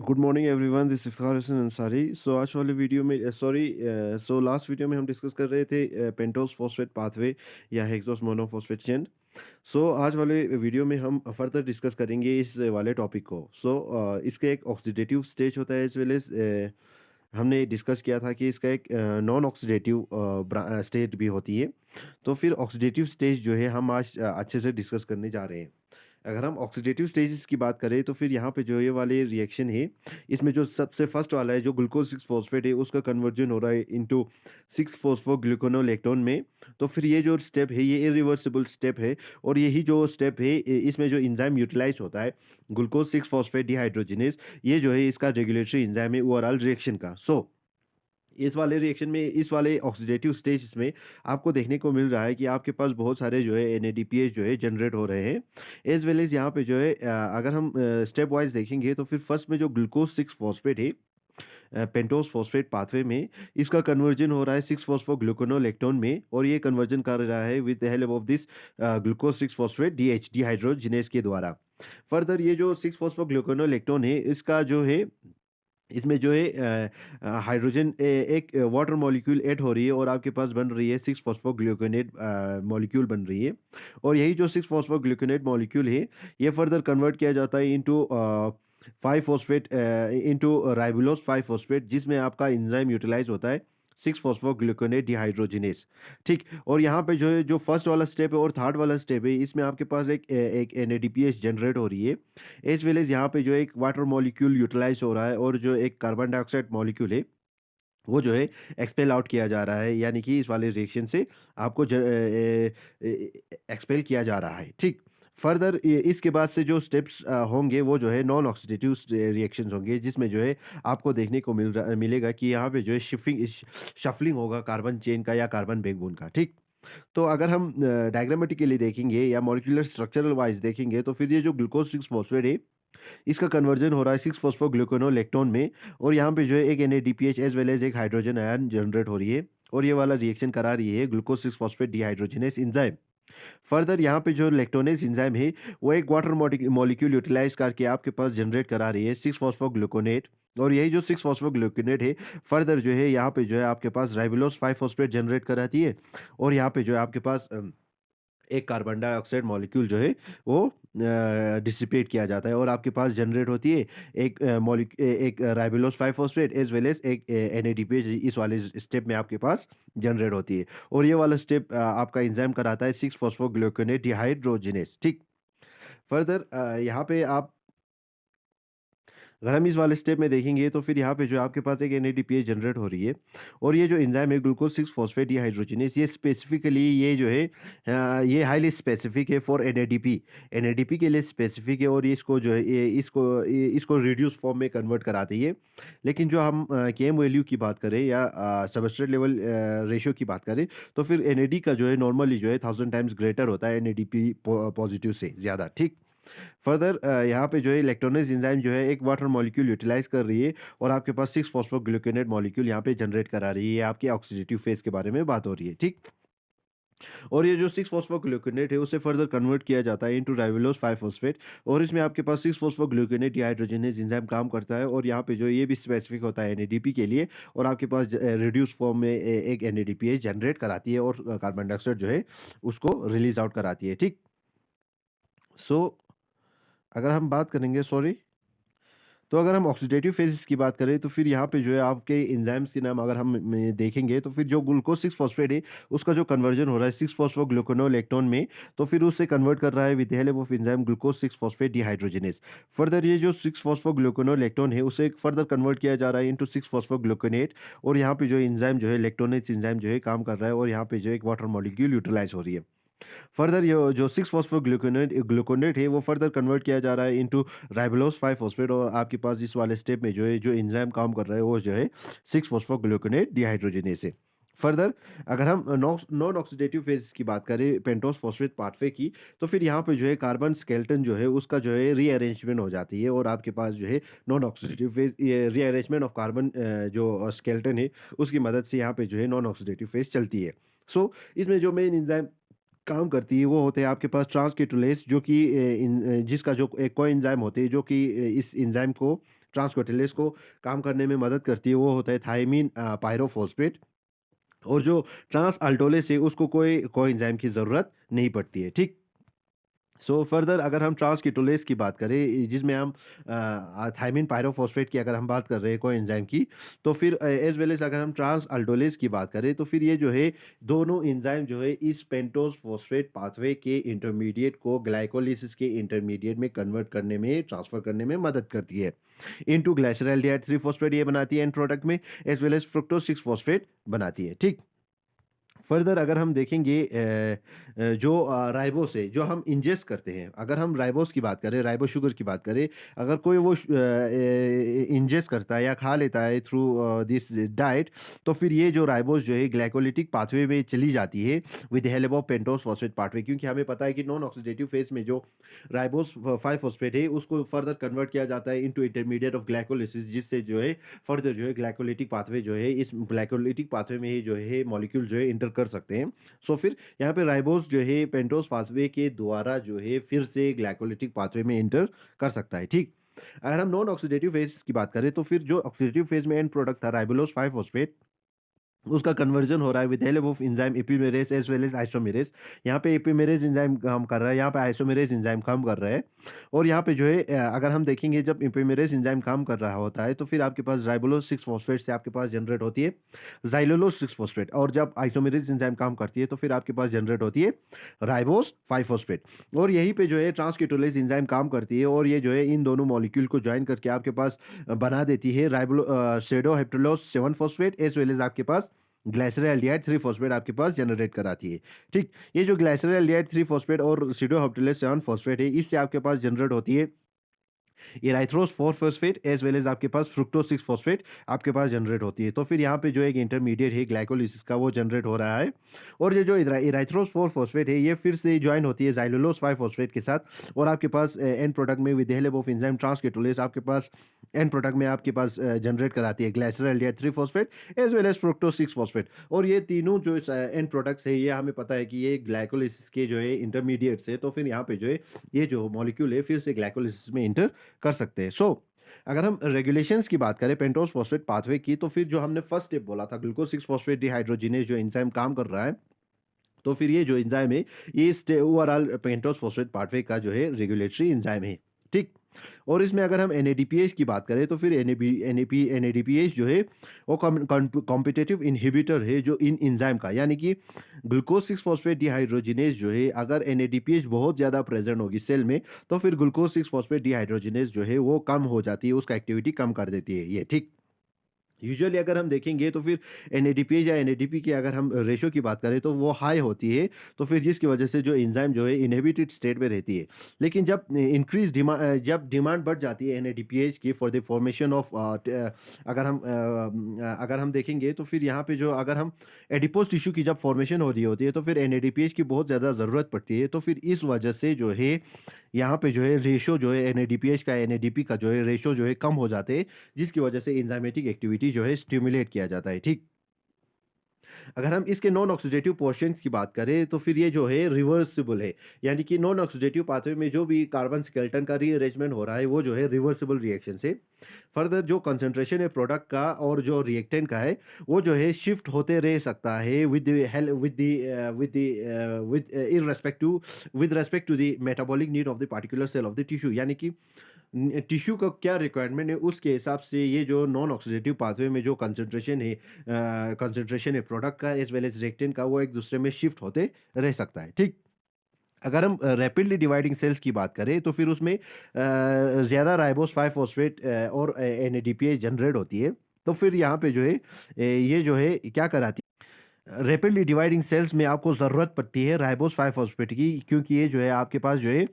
Good morning everyone, this is Iftikhar Hasan Ansari. So आज वाले video में लास्ट वीडियो में हम डिस्कस कर रहे थे पेंटोस फॉस्फेट पाथवे या हेक्सोस मोनोफॉस्फेट चेन। सो आज वाले वीडियो में हम फर्दर डिस्कस करेंगे इस वाले टॉपिक को। इसका एक ऑक्सीडेटिव स्टेज होता है एज वेल एज हमने डिस्कस किया था कि इसका एक नॉन ऑक्सीडेटिव स्टेट भी होती है। तो फिर ऑक्सीडेटिव स्टेज जो है हम आज अच्छे से डिस्कस करने जा रहे हैं। अगर हम ऑक्सीडेटिव स्टेजेस की बात करें तो फिर यहाँ पे जो ये वाले रिएक्शन है, इसमें जो सबसे फर्स्ट वाला है जो ग्लूकोज 6 फॉस्फेट है उसका कन्वर्जन हो रहा है इनटू 6 फॉस्फोग्लूकोनोलेक्टोन में। तो फिर ये जो स्टेप है ये इरिवर्सिबल स्टेप है, और यही जो स्टेप है इसमें जो एंजाइम यूटिलाइज होता है ग्लूकोज 6 फॉस्फेट डिहाइड्रोजिनेज, ये जो है इसका रेगुलेटरी एंजाइम है ओवरऑल रिएक्शन का। इस वाले रिएक्शन में, इस वाले ऑक्सीडेटिव स्टेज में आपको देखने को मिल रहा है कि आपके पास बहुत सारे जो है एनएडीपीएच जो है जनरेट हो रहे हैं। एज वेल एज यहाँ पे जो है अगर हम स्टेप वाइज देखेंगे तो फिर फर्स्ट में जो ग्लूकोज 6 फॉस्फेट है पेंटोस फॉस्फेट पाथवे में, इसका कन्वर्जन हो रहा है 6 फॉस्फोग्लूकोनोलेक्टोन में, और ये कन्वर्जन कर रहा है with the help of this glucose 6 phosphate DH dehydrogenase के द्वारा। फर्दर ये जो 6 फॉस्फोग्लूकोनोलेक्टोन है इसका जो है, इसमें जो है हाइड्रोजन एक वाटर मॉलिक्यूल ऐड हो रही है और आपके पास बन रही है 6 फॉस्फोग्लूकोनेट मॉलिक्यूल बन रही है। और यही जो 6 फॉस्फोग्लूकोनेट मॉलिक्यूल है ये फर्दर कन्वर्ट किया जाता है इनटू 5 फॉस्फेट इनटू राइबोलोज 5 फॉस्फेट, जिसमें आपका एंजाइम यूटिलाइज होता है 6 फॉस्फोग्लूकोनेट डिहाइड्रोजिनेज। ठीक, और यहाँ पे जो है जो फर्स्ट वाला स्टेप है और थर्ड वाला स्टेप है, इसमें आपके पास एक एनएडीपीएच जनरेट हो रही है। एज वेल एज यहाँ पे जो एक वाटर मॉलिक्यूल यूटिलाइज हो रहा है, और जो एक कार्बन डाइऑक्साइड मॉलिक्यूल है वो जो है एक्सपेल आउट किया जा रहा है, यानी कि इस वाले रिएक्शन से आपको एक्सपेल किया जा रहा है। ठीक, फर्दर इसके बाद से जो स्टेप्स होंगे वो जो है नॉन ऑक्सीडेटिव रिएक्शंस होंगे, जिसमें जो है आपको देखने को मिलेगा कि यहाँ पे जो है शफलिंग होगा कार्बन चेन का या कार्बन बैकबोन का। ठीक, तो अगर हम डायग्रामेटिकली देखेंगे या मॉलिक्यूलर स्ट्रक्चरल वाइज देखेंगे तो फिर ये जो ग्लूकोज 6 फॉस्फेट है इसका कन्वर्जन हो रहा है 6 फॉस्फोग्लूकोनोलेक्टोन में, और यहाँ पे जो है एक एनएडीपीएच एज वेल एज एक हाइड्रोजन आयन जनरेट हो रही है, और ये वाला रिएक्शन करा रही है glucose 6 phosphate dehydrogenase enzyme. Further यहाँ पे जो लेक्टोनेज एंजाइम है वो एक वाटर मॉलिक्यूल यूटिलाइज करके आपके पास जनरेट करा रही है 6 फॉस्फोग्लूकोनेट, और यही जो 6 फॉस्फोग्लूकोनेट है फर्दर जो है यहाँ पे जो है आपके पास राइबोलोज 5 फॉस्फेट जनरेट कराती है, और यहाँ पे जो है आपके पास एक कार्बन डाइऑक्साइड मॉलिक्यूल जो है वो डिसिपेट किया जाता है, और आपके पास जनरेट होती है एक ribulose 5 phosphate as well as एक एनएडीपीएच, इस वाले स्टेप में आपके पास जनरेट होती है, और ये वाला स्टेप आपका एंजाइम कराता है 6 फॉस्फोग्लूकोनेट डिहाइड्रोजिनेज। ठीक, फर्दर यहाँ पे आप, अगर हम इस वाले स्टेप में देखेंगे तो फिर यहाँ पे जो है आपके पास एक एनएडीपीएच जनरेट हो रही है, और ये जो एंजाइम है ग्लूकोज 6 फॉस्फेट डिहाइड्रोजिनेज, ये स्पेसिफिकली ये जो है ये हाईली स्पेसिफिक है फॉर एनएडीपी। एनएडीपी के लिए स्पेसिफिक है, और ये इसको जो है इसको रिड्यूस फॉर्म में कन्वर्ट कराती है। लेकिन जो हम केएम वैल्यू की बात करें या सबस्ट्रेट लेवल रेशियो की बात करें तो फिर एनएडी का जो है नॉर्मली जो है 1000 टाइम्स ग्रेटर होता है एनएडीपी पॉजिटिव से ज़्यादा। ठीक, फर्दर यहाँ पे जो है इलेक्ट्रॉनिक एंजाइम जो है एक वाटर मॉलिक्यूल यूटिलाइज कर रही है, और आपके पास 6 फॉस्फोग्लूकोनेट मॉलिक्यूल यहाँ पे जनरेट करा रही है, आपके ऑक्सीडेटिव फेज के बारे में बात हो रही है। ठीक, और ये जो 6 फॉस्फोग्लूकोनेट है उसे फर्दर कन्वर्ट किया जाता है इनटू राइबोलोज 5 फॉस्फेट, और इसमें आपके पास 6 फॉस्फोग्लूकोनेट डिहाइड्रोजिनेज एंजाइम काम करता है, और यहाँ पे जो ये भी स्पेसिफिक होता है एनएडीपी के लिए, और आपके पास रिड्यूस फॉर्म में एक एनएडीपीएच जनरेट कराती है, और कार्बन डाइऑक्साइड जो है उसको रिलीज आउट कराती है। ठीक, सो अगर हम बात करेंगे, सॉरी, तो अगर हम ऑक्सीडेटिव फेजेस की बात करें तो फिर यहाँ पे जो है आपके एंजाइम्स के नाम अगर हम देखेंगे तो फिर जो ग्लूकोज 6 फॉस्फेट है उसका जो कन्वर्जन हो रहा है 6 फॉस्फोग्लूकोनोलेक्टोन में, तो फिर उससे कन्वर्ट कर रहा है with the help of enzyme glucose 6 phosphate dehydrogenase. Further ये जो 6 फॉस्फोग्लूकोनोलेक्टोन है उसे फर्दर कन्वर्ट किया जा रहा है इनटू 6 फॉस्फोग्लूकोनेट, और यहाँ पे जो एंजाइम जो है इलेक्ट्रॉनिक एंजाइम जो है काम कर रहा है, और यहाँ पे जो एक वाटर मॉलिक्यूल यूटिलाइज हो रही है। फर्दर ये जो 6 फॉस्फोग्लूकोनेट ग्लूकोनेट है वो फर्दर कन्वर्ट किया जा रहा है इनटू राइबोलोज 5 फॉस्फेट, और आपके पास इस वाले स्टेप में जो है जो एंजाइम काम कर रहा है वो जो है 6 फॉस्फोग्लूकोनेट डिहाइड्रोजिनेज है। फर्दर अगर हम नॉन ऑक्सीडेटिव फेज की बात करें पेंटोस फॉस्फेट पाथवे की, तो फिर यहाँ पे जो है कार्बन स्केलेटन जो है उसका जो है रीअरेंजमेंट हो जाती है, और आपके पास जो है non oxidative phase rearrangement of carbon जो स्केलेटन है उसकी मदद से यहाँ पे जो है नॉन ऑक्सीडेटिव फेज चलती है। इसमें जो मेन एंजाइम काम करती है वो होते हैं आपके पास ट्रांसकेटोलेस, जो कि जिसका जो एक कोएंजाइम होते हैं जो कि इस एंजाइम को ट्रांसक्वार्टिलेज को काम करने में मदद करती है, वो होता है थायमीन पायरोफॉस्फेट। और जो ट्रांस अल्टोलेज है उसको कोई कोएंजाइम की ज़रूरत नहीं पड़ती है, ठीक? सो फर्दर अगर हम ट्रांस कीटोलेज की बात करें, जिसमें हम थायमीन पायरोफॉस्फेट की अगर हम बात कर रहे हैं कोएंजाइम की, तो फिर एज वेल एज अगर हम ट्रांस अल्डोलेज की बात करें, तो फिर ये जो है दोनों एंजाइम जो है इस पेंटोज फॉस्फेट पाथवे के इंटरमीडिएट को ग्लाइकोलिसिस के इंटरमीडिएट में कन्वर्ट करने में, ट्रांसफर करने में मदद करती है इनटू ग्लाइसरॉल्डिहाइड 3 फॉस्फेट, ये बनाती है एंड प्रोडक्ट में, as well as fructose 6 phosphate बनाती है, ठीक? फर्दर अगर हम देखेंगे जो राइबोस है, जो हम इंजेस्ट करते हैं, अगर हम राइबोस की बात करें, राइबो शुगर की बात करें, अगर कोई वो इंजेस्ट करता है या खा लेता है थ्रू दिस डाइट, तो फिर ये जो राइबोस जो है ग्लाइकोलिटिक पाथवे में चली जाती है with help of pentose phosphate pathway, क्योंकि हमें पता है कि नॉन ऑक्सीडेटिव फेज में जो राइबोस 5 फॉस्फेट है उसको फर्दर कन्वर्ट किया जाता है इनटू इंटरमीडिएट ऑफ ग्लाइकोलिसिस, जिससे जो है फर्दर जो है ग्लाइकोलिटिक पाथवे जो है, इस ग्लाइकोलिटिक पाथवे में ही जो है मॉलिक्यूल जो है इंटर कर सकते हैं। सो फिर यहाँ पे राइबोस जो है पेंटोस पाथवे के द्वारा जो है फिर से ग्लाइकोलिटिक पाथवे में इंटर कर सकता है, ठीक? अगर हम नॉन ऑक्सीडेटिव फेज की बात करें, तो फिर जो ऑक्सीडेटिव फेज में एंड प्रोडक्ट था राइबोलोज 5 फॉस्फेट, उसका कन्वर्जन हो रहा है with help of enzyme epimerase as well as isomerase. यहाँ पे एपिमेरेज एंजाइम काम कर रहा है, यहाँ पे आइसोमेरेज एंजाइम काम कर रहा है। और यहाँ पे जो है अगर हम देखेंगे जब एपिमेरेज एंजाइम काम कर रहा होता है, तो फिर आपके पास राइबोलोज 6 फॉस्फेट से आपके पास जनरेट होती है जाइलोलोज 6 फॉस्फेट, और जब आइसोमेरेज एंजाइम काम करती है तो फिर आपके पास जनरेट होती है राइबोस 5 फॉस्फेट। और यहीं पे जो है ट्रांसकीटोलेज एंजाइम काम करती है, और ये जो है इन दोनों मॉलिक्यूल को ज्वाइन करके आपके पास बना देती है ribo sedoheptulose 7 phosphate as well as आपके पास ग्लाइसरॉल्डिहाइड 3 फॉस्फेट आपके पास जनरेट कराती है, ठीक? ये जो ग्लाइसरॉल्डिहाइड 3 फॉस्फेट और सिडोहेप्टेलोज 7 फॉस्फेट है, इससे आपके पास जनरेट होती है इराइथ्रोज 4 फॉस्फेट एज वेल एज आपके पास फ्रुक्टोज 6 फॉस्फेट आपके पास जनरेट होती है। तो फिर यहाँ पे जो एक इंटरमीडिएट है ग्लाइकोलिसिस का, वो जनरेट हो रहा है। और ये जो इराइथ्रोज 4 फॉस्फेट है, ये फिर से ज्वाइन होती है जाइलोलोज 5 फॉस्फेट के साथ, और आपके पास एंड प्रोडक्ट में विद हेल्प ऑफ एंजाइम ट्रांसकेटोलेज आपके पास एंड प्रोडक्ट में आपके पास जनरेट कराती है glyceraldehyde 3 phosphate as well as fructose 6 phosphate. और ये तीनों जो एंड प्रोडक्ट्स है, ये हमें पता है कि ये ग्लाइकोलिसिस के जो है इंटरमीडिएट्स है, तो फिर यहाँ पे जो है ये जो मॉलिक्यूल है फिर से ग्लाइकोलिसिस में इंटर कर सकते हैं। अगर हम रेगुलेशंस की बात करें पेंटोस फॉस्फेट पाथवे की, तो फिर जो हमने फर्स्ट स्टेप बोला था ग्लूकोज 6 फॉस्फेट डिहाइड्रोजिनेज जो एंजाइम काम कर रहा है, तो फिर ये जो एंजाइम है ये ओवरऑल पेंटोस फॉस्फेट पाथवे का जो है रेगुलेटरी एंजाइम है, ठीक? और इसमें अगर हम एनएडीपीएच की बात करें, तो फिर एनएडीपीएच जो है वो कॉम्पिटिटिव इनहिबिटर है जो इन एंजाइम का, यानी कि ग्लूकोज 6 फॉस्फेट डिहाइड्रोजिनेज जो है, अगर एनएडीपीएच बहुत ज़्यादा प्रेजेंट होगी सेल में, तो फिर ग्लूकोज 6 फॉस्फेट डिहाइड्रोजिनेज जो है वो कम हो जाती है, उसका एक्टिविटी कम कर देती है ये, ठीक? यूजुअली अगर हम देखेंगे तो फिर एनएडीपी या एनएडीपी की अगर हम रेशो की बात करें तो वो हाई होती है, तो फिर जिसकी वजह से जो एंजाइम जो है इनहिबिटेड स्टेट में रहती है। लेकिन जब इंक्रीज डिमांड, जब डिमांड बढ़ जाती है एनएडीपीएच की फॉर द फॉर्मेशन ऑफ, अगर हम देखेंगे तो फिर यहाँ पे जो अगर हम एडिपोज टिश्यू की जब फॉर्मेशन हो रही होती है, तो फिर एनएडीपीएच की बहुत ज़्यादा ज़रूरत पड़ती है। तो फिर इस वजह से जो है यहाँ पे जो है रेशो जो है एनएडीपीएच का एनएडीपी का जो है रेशो जो है कम हो जाते हैं, जिसकी वजह से एंजाइमेटिक एक्टिविटी जो है स्टिमुलेट किया जाता है, ठीक? अगर हम इसके नॉन ऑक्सीडेटिव पोर्शन की बात करें, तो फिर ये जो है रिवर्सिबल है, यानी कि नॉन ऑक्सीडेटिव पाथवे में जो भी कार्बन स्केलेटन का रीअरेंजमेंट हो रहा है वो जो है रिवर्सिबल रिएक्शन से फर्दर जो कंसंट्रेशन है प्रोडक्ट का और जो रिएक्टेंट का है, वो जो है शिफ्ट होते रह सकता है with respect to the metabolic need of the particular cell of the tissue, यानी कि टिश्यू का क्या रिक्वायरमेंट है उसके हिसाब से ये जो नॉन ऑक्सीडेटिव पाथवे में जो कंसंट्रेशन है प्रोडक्ट का एज वेल एज रिएक्टेंट का, वो एक दूसरे में शिफ्ट होते रह सकता है, ठीक? अगर हम रैपिडली डिवाइडिंग सेल्स की बात करें, तो फिर उसमें ज़्यादा राइबोस 5 फॉस्फेट और एनएडीपीए जनरेट होती है। तो फिर यहाँ पे जो है ये जो है क्या कराती है, रैपिडली डिवाइडिंग सेल्स में आपको ज़रूरत पड़ती है राइबोस 5 फॉस्फेट की, क्योंकि ये जो है आपके पास जो है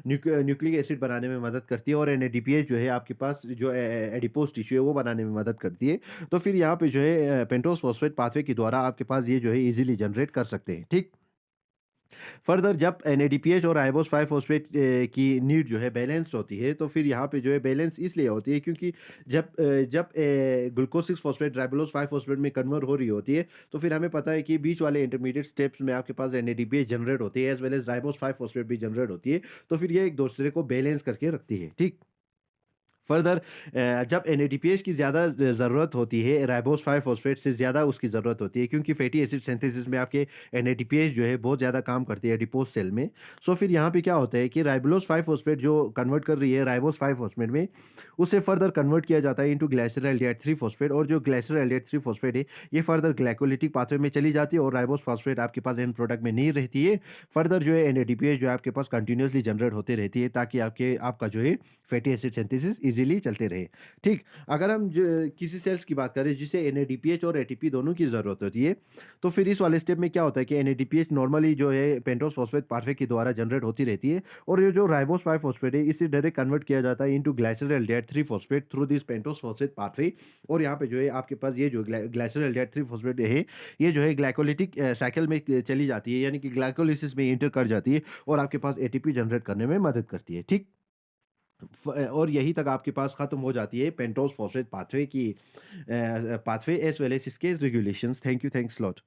न्यूक्लिक एसिड बनाने में मदद करती है, और एनएडीपीए जो है आपके पास जो एडिपोज टिश्यू है वो बनाने में मदद करती है। तो फिर यहाँ पे जो है पेंटोस फॉस्फेट पाथवे के द्वारा आपके पास ये जो है इजीली जनरेट कर सकते हैं, ठीक? फर्दर जब एनएडीपीएच और राइबोस 5 फॉस्फेट की नीड जो है बैलेंस्ड होती है, तो फिर यहाँ पे जो है बैलेंस इसलिए होती है क्योंकि जब ग्लूकोज 6 फॉस्फेट राइबोलोज 5 फॉस्फेट में कन्वर्ट हो रही होती है, तो फिर हमें पता है कि बीच वाले इंटरमीडिएट स्टेप्स में आपके पास एनएडीपीएच जनरेट होती है as well as ribose 5 phosphate भी जनरेट होती है। तो फिर ये एक दूसरे को बैलेंस करके रखती है, ठीक? फर्दर जब एनएडीपीएस की ज़्यादा ज़रूरत होती है, राइबोस 5 फॉस्फेट से ज़्यादा उसकी ज़रूरत होती है, क्योंकि फैटी एसिड सिंथेसिस में आपके एनएडीपीएस जो है बहुत ज़्यादा काम करती है एडिपोज सेल में। सो फिर यहाँ पे क्या होता है कि राइबोलोस 5 फॉस्फेट जो कन्वर्ट कर रही है राइबोस 5 फॉस्फेट में, उसे फर्दर कन्वर्ट किया जाता है इनटू ग्लाइसरॉल्डिहाइड 3 फॉस्फेट, और जो ग्लाइसरॉल्डिहाइड 3 फॉस्फेट है, ये फर्दर ग्लाइकोलिटिक पाथवे में चली जाती है और राइबोस फॉस्फेट आपके पास एंड प्रोडक्ट में नहीं रहती है। फर्दर जो है एनएडीपीएस जो है आपके पास कंटिन्यूअसली जनरेट होती रहती है, ताकि आपका जो है फैटी एसिड सिंथेसिस ईज़िली चलते रहे। ठीक, अगर हम किसी सेल्स की बात करें जिसे एनएडीपीएच और एटीपी दोनों की ज़रूरत होती है, तो फिर इस वाले स्टेप में क्या होता है कि एनएडीपीएच नॉर्मली जो है पेंटोस फॉस्फेट पाथवे के द्वारा जनरेट होती रहती है, और ये जो राइबोस 5 फॉस्फेट है, इसे डायरेक्ट कन्वर्ट किया जाता है into glyceraldehyde 3 phosphate through this pentose phosphate pathway. और यहाँ पे जो है आपके पास ये जो ग्लाइसरॉल्डिहाइड 3 फॉस्फेट है, ये जो है ग्लाइकोलिटिक साइकिल में चली जाती है, यानी कि ग्लाइकोलिसिस में एंटर कर जाती है और आपके पास एटीपी जनरेट करने में मदद करती है। ठीक, और यहीं तक आपके पास खत्म हो जाती है पेंटोस फॉस्फेट पाथवे की पाथवे एज वेल एज इसके regulations. Thank you, thanks lot.